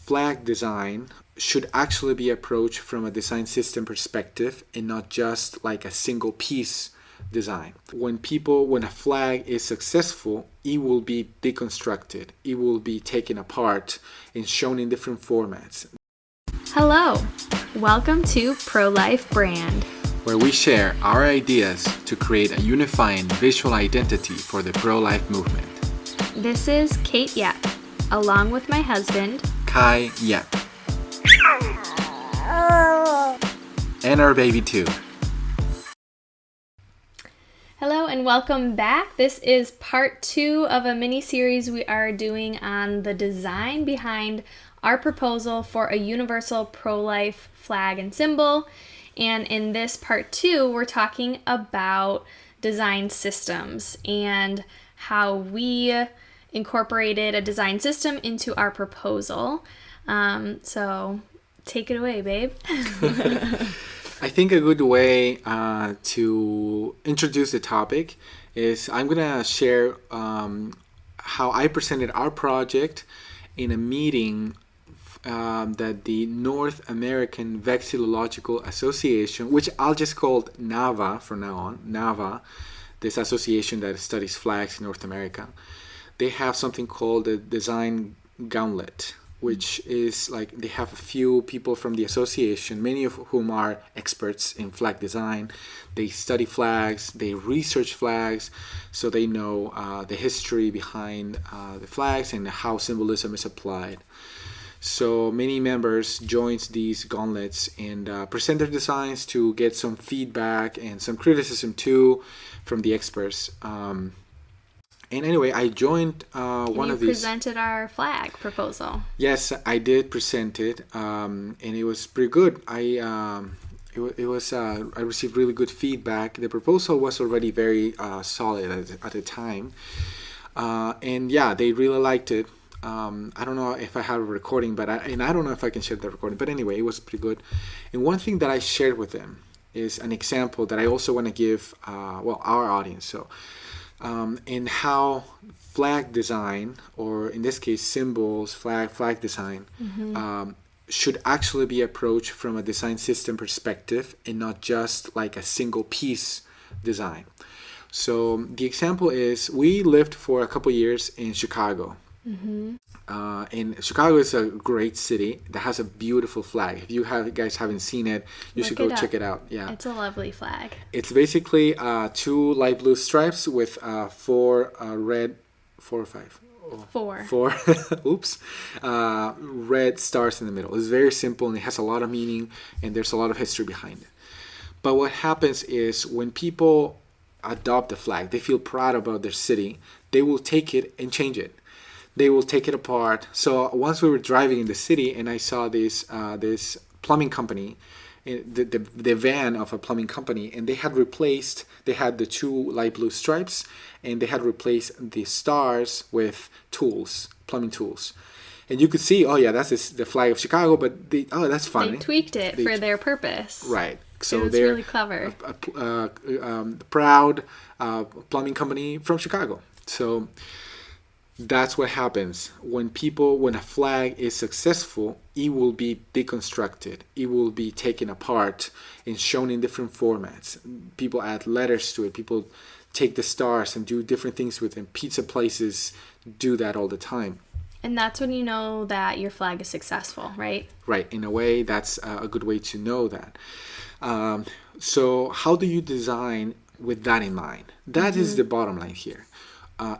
flag design should actually be approached from a design system perspective and not just like a single piece design. When a flag is successful, it will be deconstructed, it will be taken apart and shown in different formats. Hello, welcome to ProLife Brand, where we share our ideas to create a unifying visual identity for the pro-life movement. This is Kate Yep, along with my husband, Kai Yep. And our baby too. Hello and welcome back. This is part 2 of a mini-series we are doing on the design behind our proposal for a universal pro-life flag and symbol. And in this part 2, we're talking about design systems and how we incorporated a design system into our proposal. So take it away, babe. I think a good way to introduce the topic is I'm going to share how I presented our project in a meeting that the North American Vexillological Association, which I'll just call NAVA from now on, NAVA, this association that studies flags in North America, they have something called the design gauntlet, which is like they have a few people from the association, many of whom are experts in flag design. They study flags, they research flags, so they know the history behind the flags and how symbolism is applied. So many members joined these gauntlets and present their designs to get some feedback and some criticism too from the experts. And anyway, I joined one of these. You presented our flag proposal. Yes, I did present it, and it was pretty good. I received really good feedback. The proposal was already very solid at the time, and yeah, they really liked it. I don't know if I have a recording, but I don't know if I can share the recording. But anyway, it was pretty good. And one thing that I shared with them is an example that I also want to give our audience. So. And how flag design, or in this case symbols, flag design, should actually be approached from a design system perspective and not just like a single piece design. So the example is we lived for a couple years in Chicago. And Chicago is a great city that has a beautiful flag. If you guys haven't seen it, you should go check it out. Yeah, it's a lovely flag. It's basically 2 light blue stripes with 4 red, 4 or 5. Oh, 4. Oops. Red stars in the middle. It's very simple and it has a lot of meaning and there's a lot of history behind it. But what happens is when people adopt the flag, they feel proud about their city, they will take it and change it. They will take it apart. So once we were driving in the city and I saw this plumbing company, the van of a plumbing company, and they had the 2 light blue stripes, and they had replaced the stars with tools, plumbing tools. And you could see, oh yeah, that's the flag of Chicago, but that's funny. They tweaked it for their purpose. Right. So it was they're really clever. Proud plumbing company from Chicago. So that's what happens when a flag is successful. It will be deconstructed, it will be taken apart and shown in different formats. People add letters to it, people take the stars and do different things with them. Pizza places do that all the time, and that's when you know that your flag is successful, right? Right. In a way, that's a good way to know that. So how do you design with that in mind? That is the bottom line here.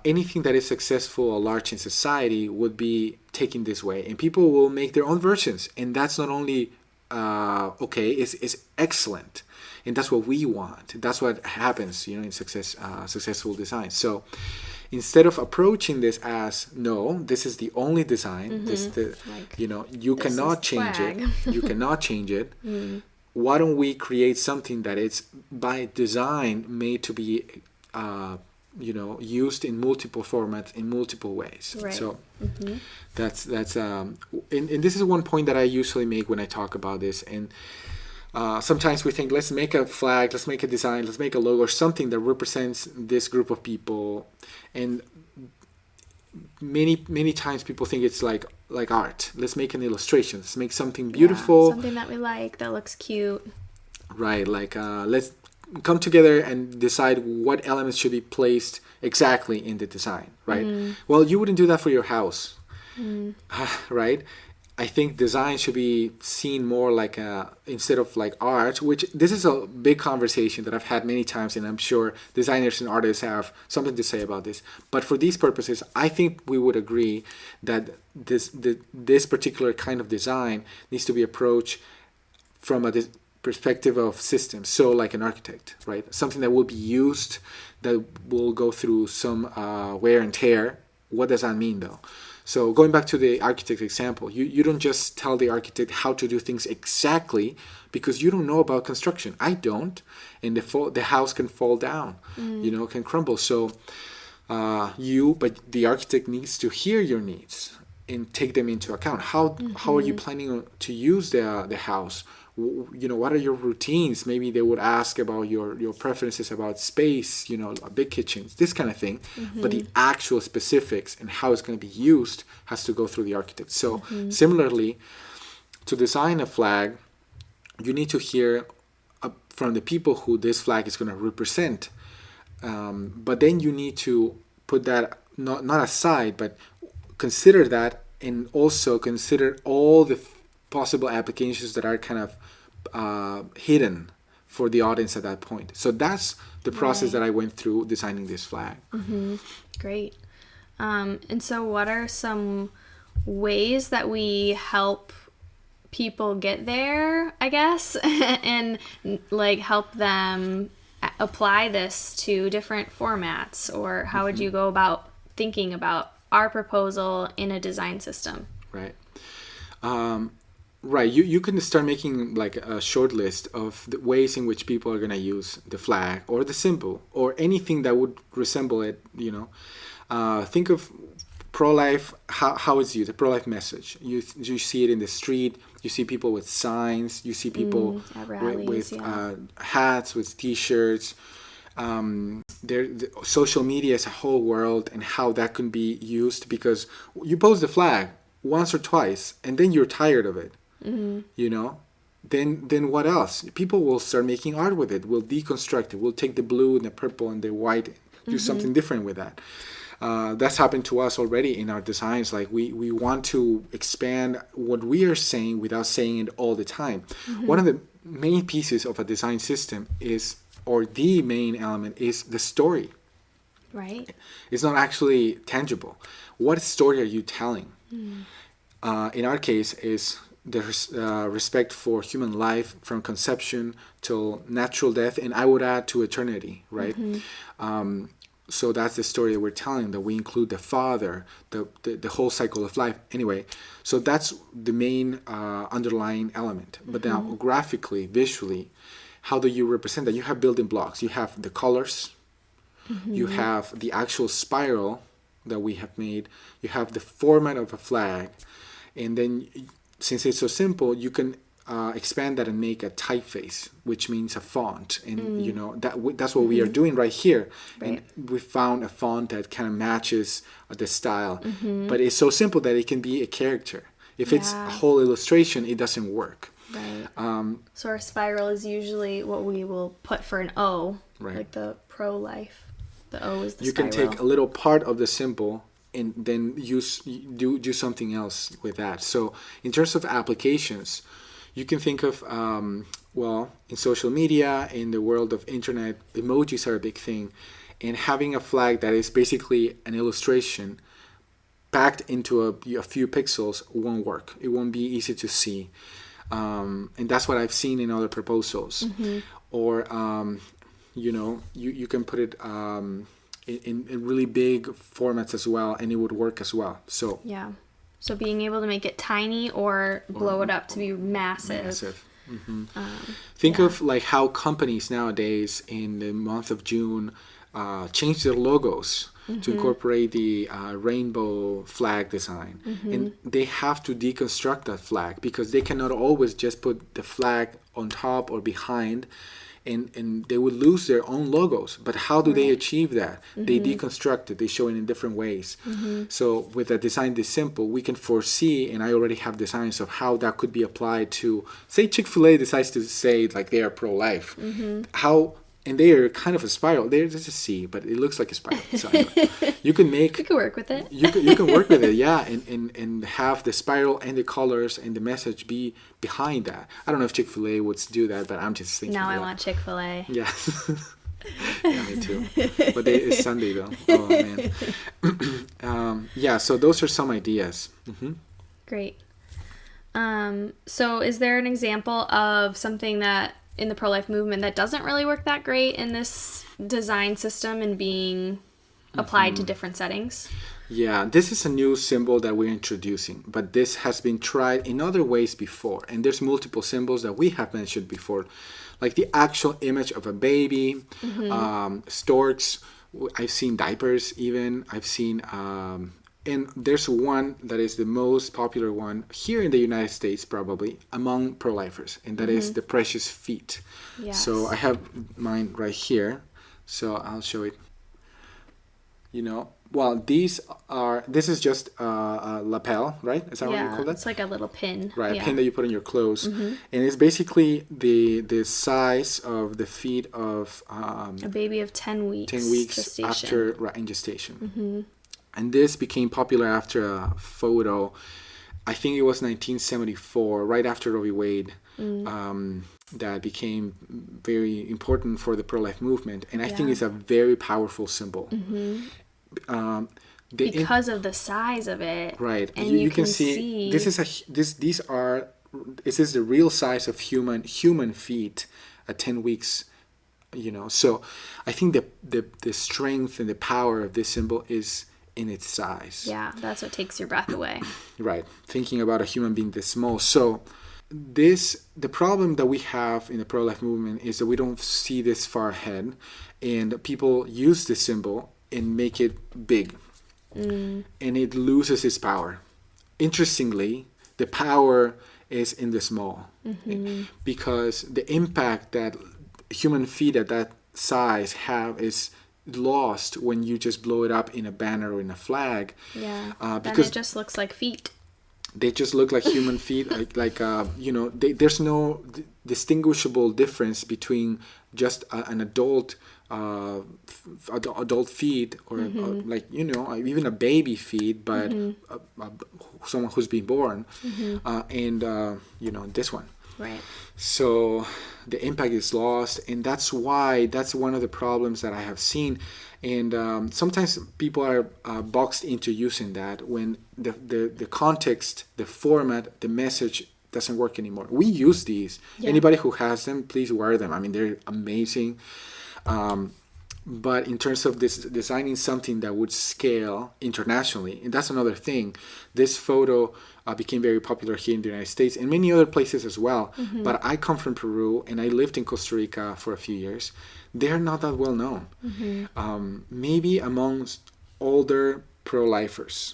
Anything that is successful or large in society would be taken this way, and people will make their own versions, and that's not only okay, it's excellent, and that's what we want. That's what happens, in successful design. So instead of approaching this as no, this is the only design, you cannot change it. You cannot change it. Why don't we create something that is by design made to be used in multiple formats in multiple ways. Right. So that's and this is one point that I usually make when I talk about this. And sometimes we think, let's make a flag, let's make a design, let's make a logo or something that represents this group of people. And many times people think it's like like art. Let's make an illustration. Let's make something Yeah, beautiful. something that we like, that looks cute. Right, like let's come together and decide what elements should be placed exactly in the design, right? Well, you wouldn't do that for your house, right? I think design should be seen more like instead of like art, which this is a big conversation that I've had many times, and I'm sure designers and artists have something to say about this. But for these purposes, I think we would agree that this particular kind of design needs to be approached from a perspective of systems. So like an architect, right? Something that will be used, that will go through some wear and tear. What does that mean though? So going back to the architect example, you don't just tell the architect how to do things exactly because you don't know about construction. I don't, and the house can fall down, can crumble. So but the architect needs to hear your needs and take them into account. How are you planning to use the house? What are your routines? Maybe they would ask about your preferences about space, big kitchens, this kind of thing. But the actual specifics and how it's going to be used has to go through the architect. So similarly, to design a flag, you need to hear from the people who this flag is going to represent. But then you need to put that not aside, but consider that, and also consider all the possible applications that are kind of hidden for the audience at that point. So that's the process that I went through designing this flag. Great. And so what are some ways that we help people get there, I guess, and like help them apply this to different formats? Or how would you go about thinking about our proposal in a design system? Right. Right. You can start making like a short list of the ways in which people are going to use the flag or the symbol or anything that would resemble it. Think of ProLife, how it's used, the ProLife message. You see it in the street. You see people with signs. You see people at rallies, with hats, with T-shirts. Social media is a whole world, and how that can be used, because you post the flag once or twice and then you're tired of it. Then what else? People will start making art with it. We'll deconstruct it. We'll take the blue and the purple and the white, do something different with that. That's happened to us already in our designs. Like we want to expand what we are saying without saying it all the time. One of the main pieces of a design system or the main element is the story. Right. It's not actually tangible. What story are you telling? In our case is the respect for human life from conception till natural death, and I would add to eternity, right? So that's the story that we're telling, that we include the father, the whole cycle of life. Anyway, so that's the main underlying element. But now graphically, visually, how do you represent that? You have building blocks. You have the colors. You have the actual spiral that we have made. You have the format of a flag. And then, since it's so simple, you can expand that and make a typeface, which means a font. And that's what we are doing right here. Right. And we found a font that kind of matches the style. But it's so simple that it can be a character. If it's a whole illustration, it doesn't work. Right. So our spiral is usually what we will put for an O, like the ProLife. The O is the spiral. You can take a little part of the symbol and then do something else with that. So in terms of applications, you can think of, in social media, in the world of internet, emojis are a big thing. And having a flag that is basically an illustration packed into a few pixels won't work. It won't be easy to see. And that's what I've seen in other proposals. Or, you can put it in really big formats as well, and it would work as well. So yeah. So being able to make it tiny or blow it up to be massive. Think of like how companies nowadays in the month of June change their logos to incorporate the rainbow flag design. And they have to deconstruct that flag because they cannot always just put the flag on top or behind and they would lose their own logos. But how do they achieve that? They deconstruct it. They show it in different ways. So with a design this simple, we can foresee, and I already have designs of how that could be applied to, say, Chick-fil-A decides to say like they are pro-life. How, and they are kind of a spiral. There's a C, but it looks like a spiral. So anyway, you can work with it. You can work with it, yeah, and have the spiral and the colors and the message be behind that. I don't know if Chick-fil-A would do that, but I'm just thinking. Now I want Chick-fil-A. Yeah. Yeah, me too. But it's Sunday though. Oh man. Yeah. So those are some ideas. Great. So is there an example of something that in the pro-life movement that doesn't really work that great in this design system and being applied to different settings? Yeah, this is a new symbol that we're introducing, but this has been tried in other ways before, and there's multiple symbols that we have mentioned before, like the actual image of a baby, storks. I've seen diapers even. I've seen and there's one that is the most popular one here in the United States, probably among pro-lifers, and that is the precious feet. Yes. So I have mine right here, so I'll show it. Well, this is just a lapel, right? Is that what you call that? It's like a little pin. Right, a pin that you put in your clothes. And it's basically the size of the feet of a baby of 10 weeks. 10 weeks gestation. after in gestation. And this became popular after a photo, I think it was 1974, right after Roe v. Wade, that became very important for the pro-life movement. And I think it's a very powerful symbol. Because of the size of it. Right. And you can see this is the real size of human feet at 10 weeks. So I think the strength and the power of this symbol is in its size. Yeah, that's what takes your breath away. Right. Thinking about a human being this small. So the problem that we have in the pro-life movement is that we don't see this far ahead, and people use this symbol and make it big. And it loses its power. Interestingly, the power is in the small, because the impact that human feet at that size have is lost when you just blow it up in a banner or in a flag. Yeah. Because then it just looks like feet. They just look like human feet. There's no distinguishable difference between just an adult feet or even a baby feet, but someone who's been born, and this one. Right. So the impact is lost, and that's one of the problems that I have seen. And sometimes people are boxed into using that when the context, the format, the message doesn't work anymore. We use these. Yeah. Anybody who has them, please wear them. I mean, they're amazing. But in terms of designing something that would scale internationally, and that's another thing, this photo became very popular here in the United States and many other places as well. But I come from Peru, and I lived in Costa Rica for a few years. They're not that well known. Maybe amongst older pro-lifers.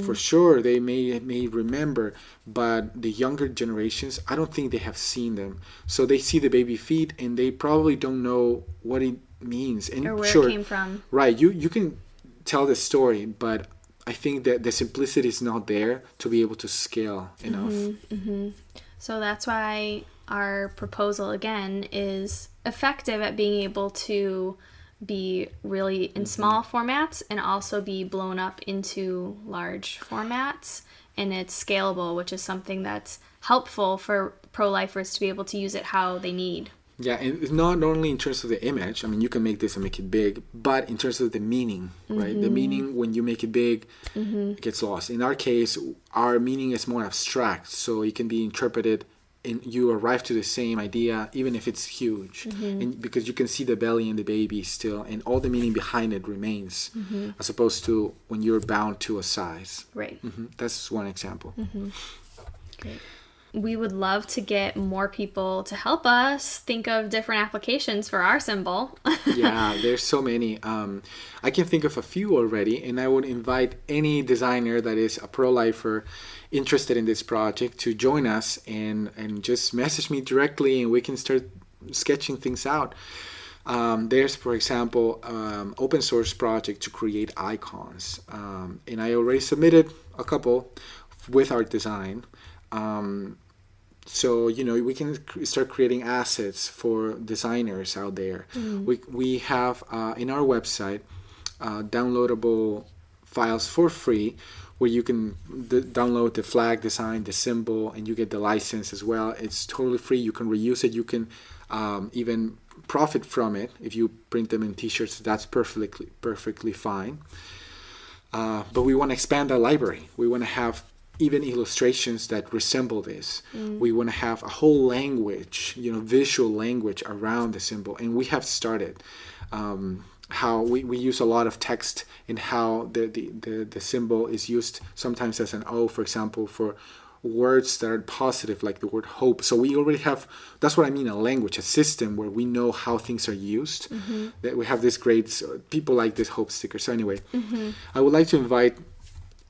For sure, they may remember, but the younger generations, I don't think they have seen them. So they see the baby feet, and they probably don't know what it means. And or where it came from. Right, you can tell the story, but I think that the simplicity is not there to be able to scale enough. So that's why our proposal, again, is effective at being able to be really in small formats and also be blown up into large formats, and it's scalable, which is something that's helpful for pro-lifers to be able to use it how they need. Yeah, and it's not only in terms of the image. I mean, you can make this and make it big, but in terms of the meaning, right? The meaning, when you make it big, it gets lost. In our case, our meaning is more abstract, so it can be interpreted and you arrive to the same idea, even if it's huge. And because you can see the belly and the baby still, and all the meaning behind it remains, as opposed to when you're bound to a size. Right. That's one example. Great. We would love to get more people to help us think of different applications for our symbol. Yeah, there's so many. I can think of a few already, and I would invite any designer that is a pro-lifer interested in this project to join us and just message me directly, and we can start sketching things out. There's, for example, open source project to create icons, and I already submitted a couple with our design. So we can start creating assets for designers out there. We have in our website downloadable files for free, where you can download the flag design, the symbol, and you get the license as well. It's totally free. You can reuse it. You can even profit from it if you print them in t-shirts. That's perfectly fine. But we want to expand our library. We want to have even illustrations that resemble this. We want to have a whole language, visual language around the symbol, and we have started. How we use a lot of text in how the symbol is used, sometimes as an O, for example, for words that are positive, like the word hope. So we already have, that's what I mean, a language, a system where we know how things are used. That we have this great, people like this hope sticker. So anyway, I would like to invite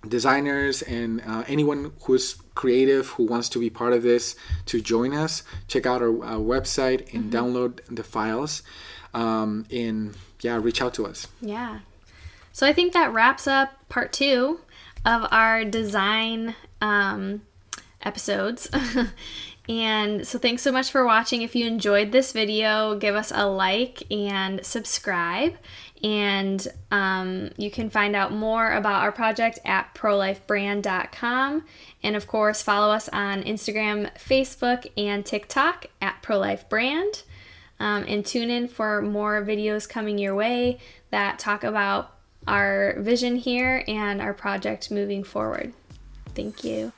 designers and anyone who's creative, who wants to be part of this, to join us. Check out our website and download the files, and reach out to us. Yeah. So I think that wraps up part 2 of our design episodes. And so thanks so much for watching. If you enjoyed this video, give us a like and subscribe. And you can find out more about our project at ProLifeBrand.com. And of course, follow us on Instagram, Facebook, and TikTok at ProLifeBrand. And tune in for more videos coming your way that talk about our vision here and our project moving forward. Thank you.